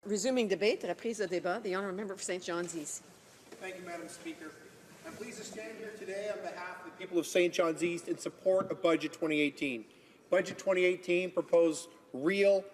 Resuming debate, reprise de débat. The honourable member for St. John's East. Thank you, Madam Speaker. I'm pleased to stand here today on behalf of the people of St. John's East in support of Budget 2018. Budget 2018 proposed real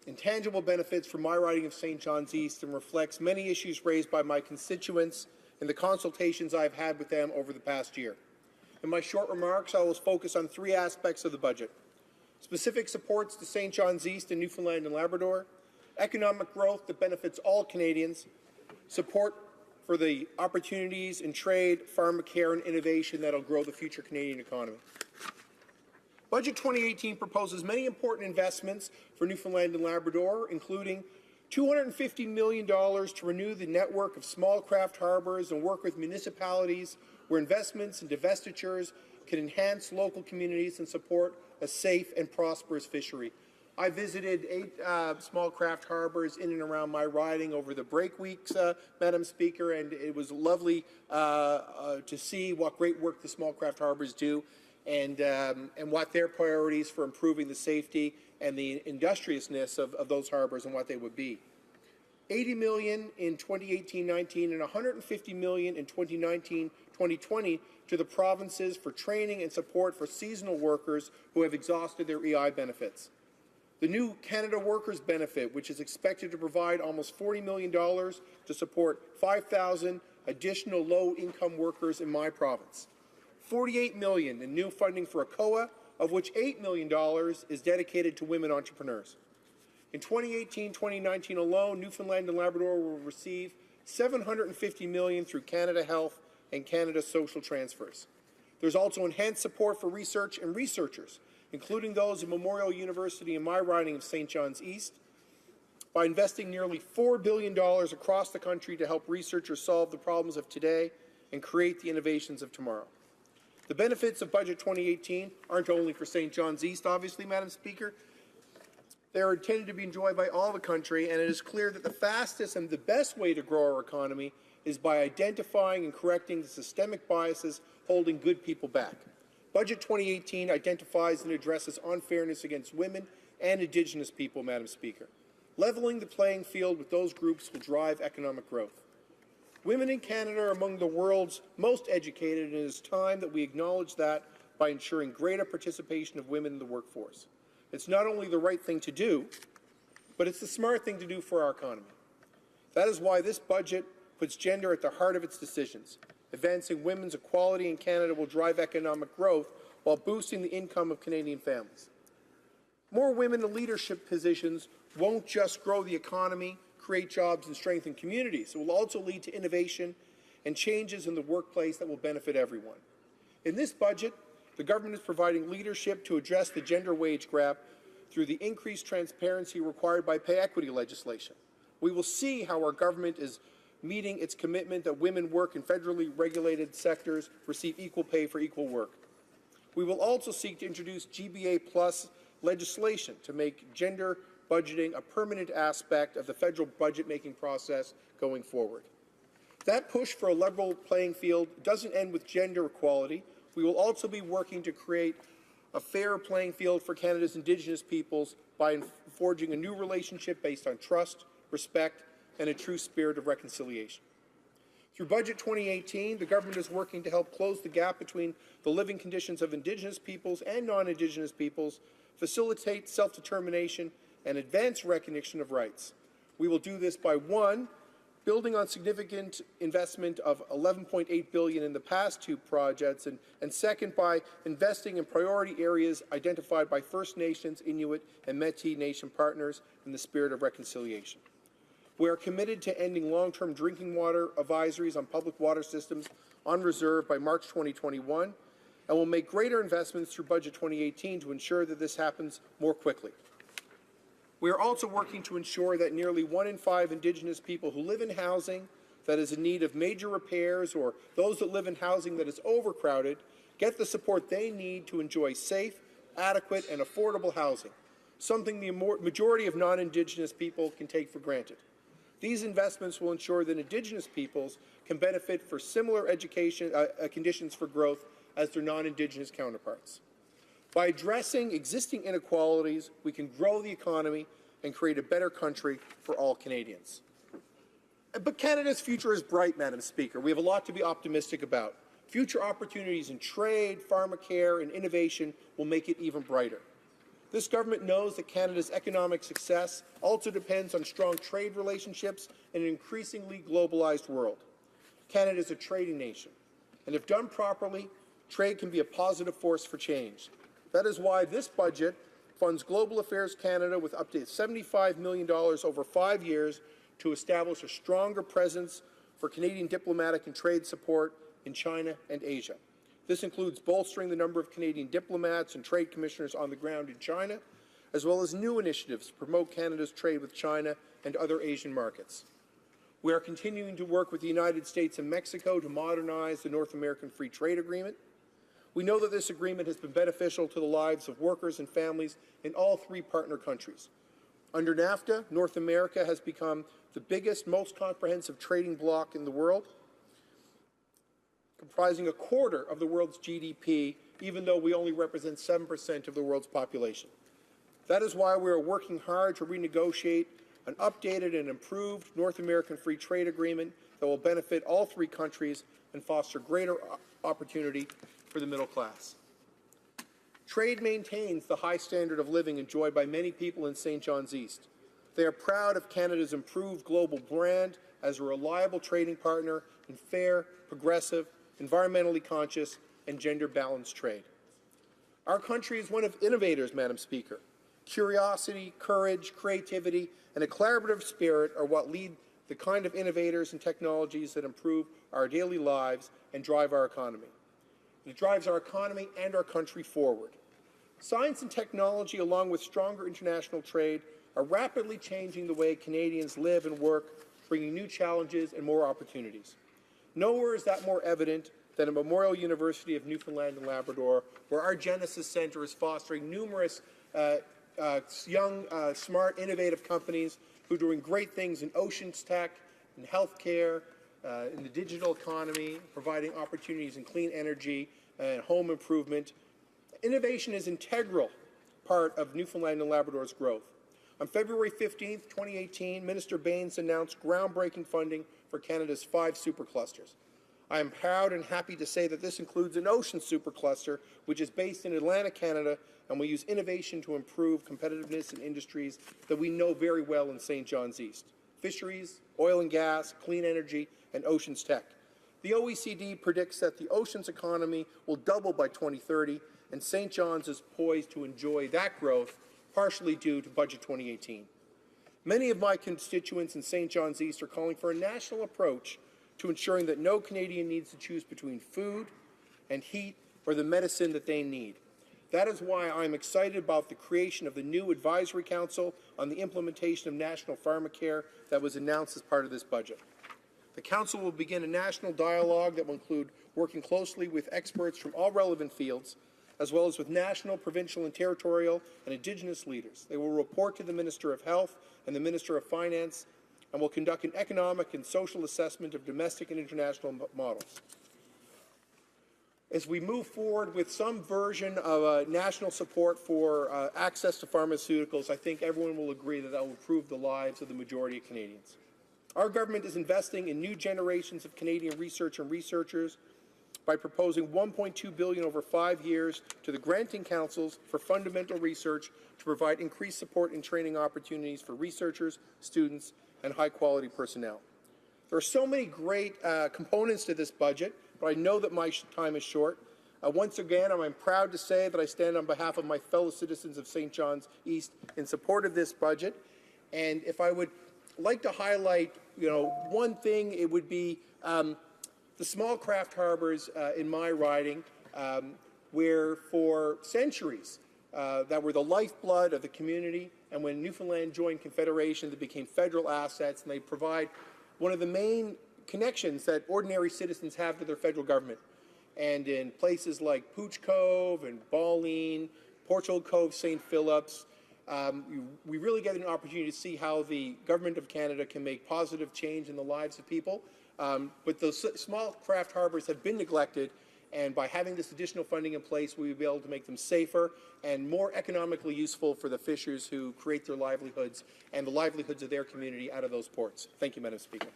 and tangible benefits for my riding of St. John's East and reflects many issues raised by my constituents in the consultations I've had with them over the past year. In my short remarks, I will focus on three aspects of the budget: specific supports to St. John's East and Newfoundland and Labrador, economic growth that benefits all Canadians, support for the opportunities in trade, pharmacare, and innovation that will grow the future Canadian economy. Budget 2018 proposes many important investments for Newfoundland and Labrador, including $250 million to renew the network of small craft harbours and work with municipalities where investments and divestitures can enhance local communities and support a safe and prosperous fishery. I visited 8 small craft harbours in and around my riding over the break weeks, Madam Speaker, and it was lovely to see what great work the small craft harbours do and what their priorities for improving the safety and the industriousness of those harbours and what they would be. $80 million in 2018-19 and $150 million in 2019-2020 to the provinces for training and support for seasonal workers who have exhausted their EI benefits. The new Canada Workers Benefit, which is expected to provide almost $40 million to support 5,000 additional low-income workers in my province. $48 million in new funding for ACOA, of which $8 million is dedicated to women entrepreneurs. In 2018-2019 alone, Newfoundland and Labrador will receive $750 million through Canada Health and Canada Social Transfers. There's also enhanced support for research and researchers, including those at Memorial University in my riding of St. John's East, by investing nearly $4 billion across the country to help researchers solve the problems of today and create the innovations of tomorrow. The benefits of Budget 2018 aren't only for St. John's East, obviously, Madam Speaker. They are intended to be enjoyed by all the country, and it is clear that the fastest and the best way to grow our economy is by identifying and correcting the systemic biases holding good people back. Budget 2018 identifies and addresses unfairness against women and Indigenous people, Madam Speaker. Leveling the playing field with those groups will drive economic growth. Women in Canada are among the world's most educated, and it is time that we acknowledge that by ensuring greater participation of women in the workforce. It's not only the right thing to do, but it's the smart thing to do for our economy. That is why this budget puts gender at the heart of its decisions. Advancing women's equality in Canada will drive economic growth while boosting the income of Canadian families. More women in leadership positions won't just grow the economy, create jobs, and strengthen communities. It will also lead to innovation and changes in the workplace that will benefit everyone. In this budget, the government is providing leadership to address the gender wage gap through the increased transparency required by pay equity legislation. We will see how our government is meeting its commitment that women work in federally regulated sectors receive equal pay for equal work. We will also seek to introduce GBA Plus legislation to make gender budgeting a permanent aspect of the federal budget-making process going forward. That push for a level playing field doesn't end with gender equality. We will also be working to create a fair playing field for Canada's Indigenous peoples by forging a new relationship based on trust, respect, and a true spirit of reconciliation. Through Budget 2018, the government is working to help close the gap between the living conditions of Indigenous peoples and non-Indigenous peoples, facilitate self-determination, and advance recognition of rights. We will do this by, 1, building on significant investment of $11.8 billion in the past 2 projects, and second, by investing in priority areas identified by First Nations, Inuit, and Métis Nation partners in the spirit of reconciliation. We are committed to ending long-term drinking water advisories on public water systems on reserve by March 2021, and will make greater investments through Budget 2018 to ensure that this happens more quickly. We are also working to ensure that nearly 1 in 5 Indigenous people who live in housing that is in need of major repairs, or those that live in housing that is overcrowded, get the support they need to enjoy safe, adequate, and affordable housing, something the majority of non-Indigenous people can take for granted. These investments will ensure that Indigenous peoples can benefit for similar education conditions for growth as their non-Indigenous counterparts. By addressing existing inequalities, we can grow the economy and create a better country for all Canadians. But Canada's future is bright, Madam Speaker. We have a lot to be optimistic about. Future opportunities in trade, pharmacare, and innovation will make it even brighter. This government knows that Canada's economic success also depends on strong trade relationships in an increasingly globalized world. Canada is a trading nation, and if done properly, trade can be a positive force for change. That is why this budget funds Global Affairs Canada with up to $75 million over 5 years to establish a stronger presence for Canadian diplomatic and trade support in China and Asia. This includes bolstering the number of Canadian diplomats and trade commissioners on the ground in China, as well as new initiatives to promote Canada's trade with China and other Asian markets. We are continuing to work with the United States and Mexico to modernize the North American Free Trade Agreement. We know that this agreement has been beneficial to the lives of workers and families in all 3 partner countries. Under NAFTA, North America has become the biggest, most comprehensive trading bloc in the world, comprising a quarter of the world's GDP, even though we only represent 7% of the world's population. That is why we are working hard to renegotiate an updated and improved North American Free Trade Agreement that will benefit all 3 countries and foster greater opportunity for the middle class. Trade maintains the high standard of living enjoyed by many people in St. John's East. They are proud of Canada's improved global brand as a reliable trading partner in fair, progressive, environmentally conscious, and gender-balanced trade. Our country is one of innovators, Madam Speaker. Curiosity, courage, creativity, and a collaborative spirit are what lead the kind of innovators and technologies that improve our daily lives and drive our economy. It drives our economy and our country forward. Science and technology, along with stronger international trade, are rapidly changing the way Canadians live and work, bringing new challenges and more opportunities. Nowhere is that more evident than at Memorial University of Newfoundland and Labrador, where our Genesis Centre is fostering numerous young, smart, innovative companies who are doing great things in oceans tech, in healthcare, in the digital economy, providing opportunities in clean energy and home improvement. Innovation is an integral part of Newfoundland and Labrador's growth. On February 15, 2018, Minister Baines announced groundbreaking funding for Canada's 5 superclusters. I am proud and happy to say that this includes an ocean supercluster, which is based in Atlantic Canada, and will use innovation to improve competitiveness in industries that we know very well in St. John's East: fisheries, oil and gas, clean energy, and oceans tech. The OECD predicts that the oceans economy will double by 2030, and St. John's is poised to enjoy that growth, partially due to Budget 2018. Many of my constituents in St. John's East are calling for a national approach to ensuring that no Canadian needs to choose between food and heat or the medicine that they need. That is why I'm excited about the creation of the new Advisory Council on the implementation of National Pharmacare that was announced as part of this budget. The Council will begin a national dialogue that will include working closely with experts from all relevant fields, as well as with national, provincial, and territorial and Indigenous leaders. They will report to the Minister of Health and the Minister of Finance, and will conduct an economic and social assessment of domestic and international models. As we move forward with some version of national support for access to pharmaceuticals, I think everyone will agree that that will improve the lives of the majority of Canadians. Our government is investing in new generations of Canadian research and researchers by proposing $1.2 billion over 5 years to the granting councils for fundamental research to provide increased support and training opportunities for researchers, students, and high-quality personnel. There are so many great components to this budget, but I know that my time is short. Once again, I'm proud to say that I stand on behalf of my fellow citizens of St. John's East in support of this budget. And if I would like to highlight, one thing, it would be the small craft harbors in my riding, where for centuries that were the lifeblood of the community. And when Newfoundland joined Confederation, they became federal assets, and they provide one of the main connections that ordinary citizens have to their federal government. And in places like Pooch Cove and Balleen, Portugal Cove, St. Phillips, we really get an opportunity to see how the Government of Canada can make positive change in the lives of people. But those small craft harbors have been neglected, And by having this additional funding in place, we will be able to make them safer and more economically useful for the fishers who create their livelihoods and the livelihoods of their community out of those ports. Thank you, Madam Speaker.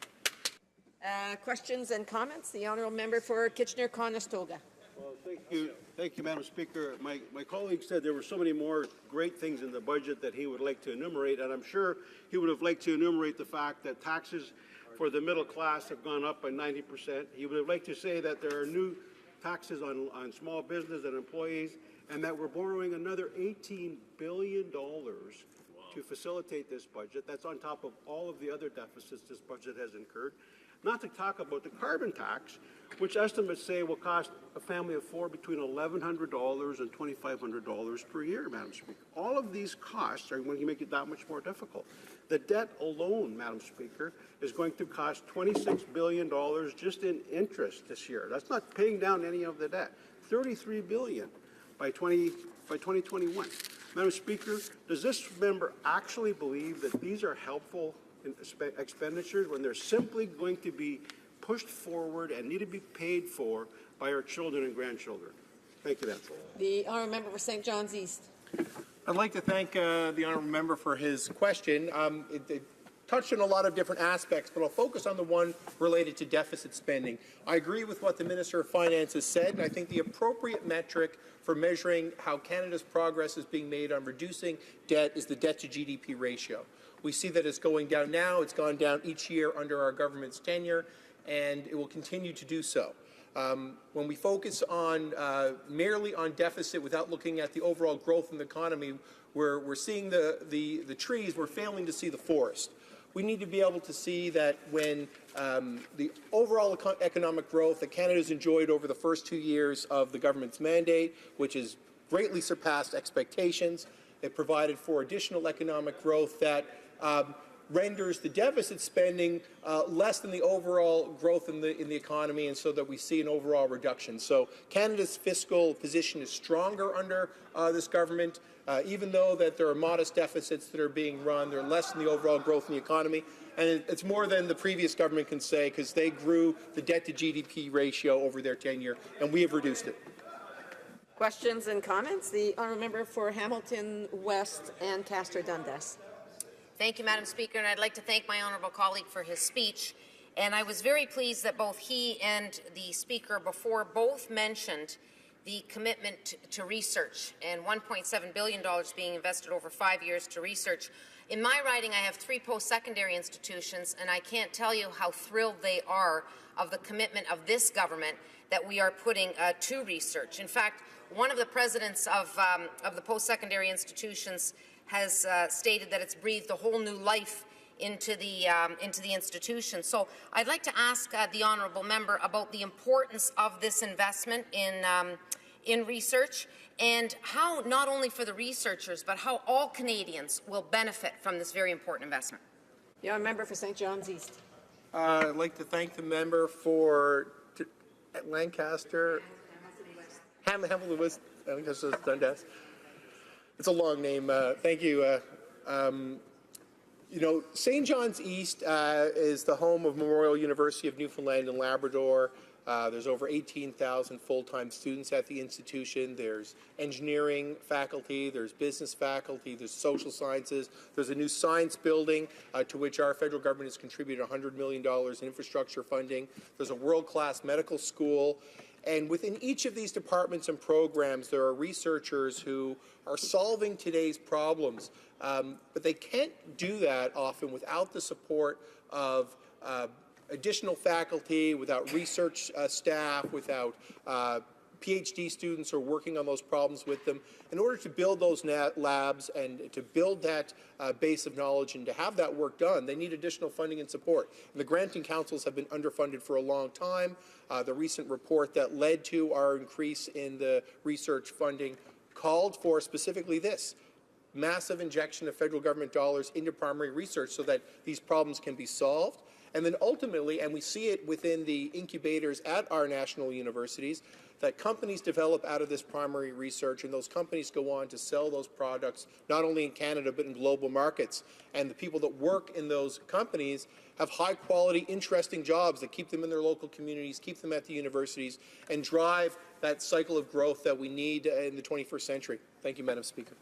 Questions and comments? The honourable member for Kitchener-Conestoga. Well, thank you, Madam Speaker. My colleague said there were so many more great things in the budget that he would like to enumerate, and I'm sure he would have liked to enumerate the fact that taxes for the middle class have gone up by 90%. He would have liked to say that there are new taxes on small business and employees, and that we're borrowing another $18 billion to facilitate this budget. That's on top of all of the other deficits this budget has incurred. Not to talk about the carbon tax, which estimates say will cost a family of four between $1,100 and $2,500 per year, Madam Speaker. All of these costs are going to make it that much more difficult. The debt alone, Madam Speaker, is going to cost $26 billion just in interest this year. That's not paying down any of the debt. $33 billion by 2021. Madam Speaker, does this member actually believe that these are helpful expenditures when they're simply going to be pushed forward and need to be paid for by our children and grandchildren? Thank you, Madam. The honourable member for St. John's East. I'd like to thank the honourable member for his question. It touched on a lot of different aspects, but I'll focus on the one related to deficit spending. I agree with what the Minister of Finance has said, and I think the appropriate metric for measuring how Canada's progress is being made on reducing debt is the debt-to-GDP ratio. We see that it's going down now. It's gone down each year under our government's tenure, and it will continue to do so. When we focus on merely on deficit without looking at the overall growth in the economy, we're seeing the trees, we're failing to see the forest. We need to be able to see that when the overall economic growth that Canada's enjoyed over the first 2 years of the government's mandate, which has greatly surpassed expectations, it provided for additional economic growth that renders the deficit spending less than the overall growth in the economy, and so that we see an overall reduction. So Canada's fiscal position is stronger under this government, even though that there are modest deficits that are being run. They're less than the overall growth in the economy, and it's more than the previous government can say, because they grew the debt-to-GDP ratio over their tenure, and we have reduced it. Questions and comments? The honourable member for Hamilton West and Castor-Dundas. Thank you, Madam Speaker, and I'd like to thank my honourable colleague for his speech. And I was very pleased that both he and the Speaker before both mentioned the commitment to research and $1.7 billion being invested over 5 years to research. In my riding, I have 3 post-secondary institutions, and I can't tell you how thrilled they are of the commitment of this government that we are putting to research. In fact, one of the presidents of the post-secondary institutions has stated that it's breathed a whole new life into the institution. So I'd like to ask the honourable member about the importance of this investment in research, and how, not only for the researchers, but how all Canadians will benefit from this very important investment. The honourable member for St. John's East. I'd like to thank the member for Lancaster, Hamilton West, Dundas. It's a long name. Thank you. You know, St. John's East is the home of Memorial University of Newfoundland and Labrador. There's over 18,000 full-time students at the institution. There's engineering faculty, there's business faculty, there's social sciences. There's a new science building to which our federal government has contributed $100 million in infrastructure funding. There's a world-class medical school. And within each of these departments and programs, there are researchers who are solving today's problems, but they can't do that often without the support of additional faculty, without research staff, without PhD students who are working on those problems with them. In order to build those labs and to build that base of knowledge and to have that work done, they need additional funding and support. And the granting councils have been underfunded for a long time. The recent report that led to our increase in the research funding called for specifically this: massive injection of federal government dollars into primary research so that these problems can be solved. And then ultimately, and we see it within the incubators at our national universities, that companies develop out of this primary research, and those companies go on to sell those products not only in Canada but in global markets. And the people that work in those companies have high-quality, interesting jobs that keep them in their local communities, keep them at the universities, and drive that cycle of growth that we need in the 21st century. Thank you, Madam Speaker.